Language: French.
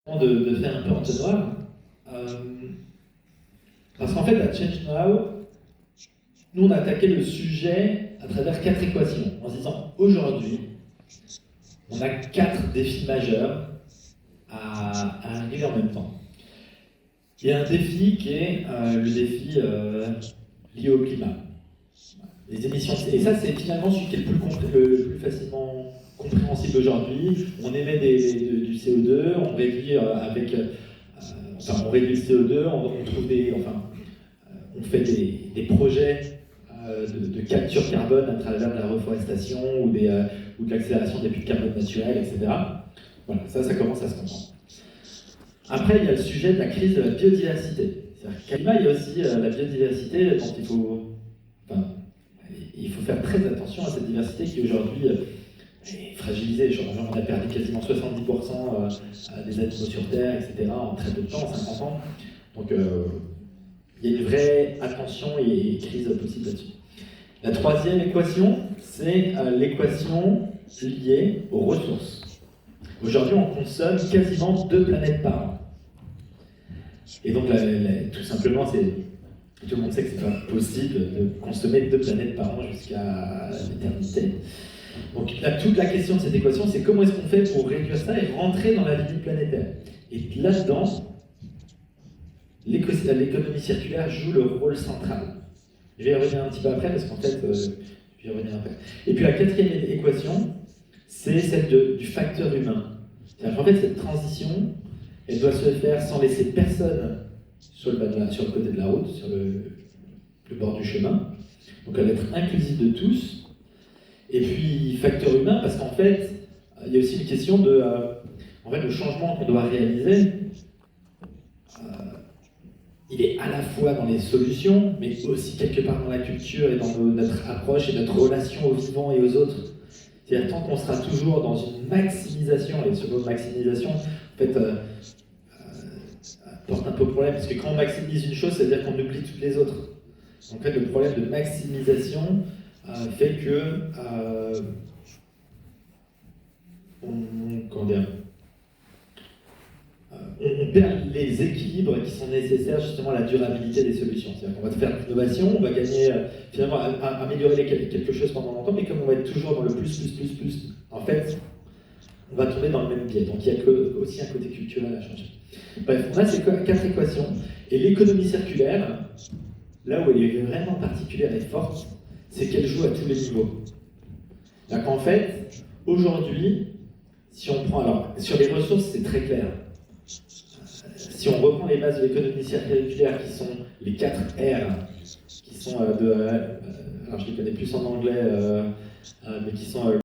de faire un peu entonnoir. Parce qu'en fait, à Change Now, nous on a attaqué le sujet à travers 4 équations, en se disant aujourd'hui, on a 4 défis majeurs à régler en même temps. Il y a un défi qui est le défi lié au climat. Les émissions, et ça c'est finalement celui qui est le plus facilement compréhensible aujourd'hui. On émet du CO2, on réduit on réduit le CO2, on trouve on fait des projets de capture carbone à travers de la reforestation ou de l'accélération des puits de carbone naturels, etc. Voilà, ça commence à se comprendre. Après, il y a le sujet de la crise de la biodiversité. C'est-à-dire qu'à climat, il y a aussi la biodiversité dont il faut faire très attention à cette diversité qui aujourd'hui est fragilisée. On a perdu quasiment 70% des animaux sur Terre, etc. en très peu de temps, en 50 ans. Donc il y a une vraie attention et crise possible là-dessus. La troisième équation, c'est l'équation liée aux ressources. Aujourd'hui, on consomme quasiment 2 planètes par an. Et donc, tout simplement, tout le monde sait que ce n'est pas possible de consommer 2 planètes par an jusqu'à l'éternité. Donc, toute la question de cette équation, c'est comment est-ce qu'on fait pour réduire ça et rentrer dans la limite planétaire. Et là-dedans, l'économie circulaire joue le rôle central. Je vais y revenir un petit peu après, parce qu'en fait, je vais y revenir après. Et puis la 4e équation, c'est celle du facteur humain. C'est-à-dire qu'en fait, cette transition, elle doit se faire sans laisser personne sur le côté de la route, sur le bord du chemin. Donc elle doit être inclusive de tous. Et puis, facteur humain, parce qu'en fait, il y a aussi une question le changement qu'on doit réaliser, il est à la fois dans les solutions, mais aussi quelque part dans la culture et dans notre approche et notre relation aux vivants et aux autres. C'est-à-dire tant qu'on sera toujours dans une maximisation, et ce mot maximisation, en fait, porte un peu problème, parce que quand on maximise une chose, ça veut dire qu'on oublie toutes les autres. Donc, en fait, le problème de maximisation fait que on perd les équilibres qui sont nécessaires justement à la durabilité des solutions. C'est-à-dire qu'on va faire de l'innovation, on va gagner, finalement, améliorer quelque chose pendant longtemps, mais comme on va être toujours dans le plus, en fait, on va tomber dans le même biais. Donc il y a aussi un côté culturel à changer. Bref, on a ces 4 équations, et l'économie circulaire, là où elle est vraiment particulière et forte, c'est qu'elle joue à tous les niveaux. Donc en fait, aujourd'hui, si on prend, alors, sur les ressources, c'est très clair. Si on reprend les bases de l'économie circulaire, qui sont les 4 R, qui sont alors je les connais plus en anglais, mais qui sont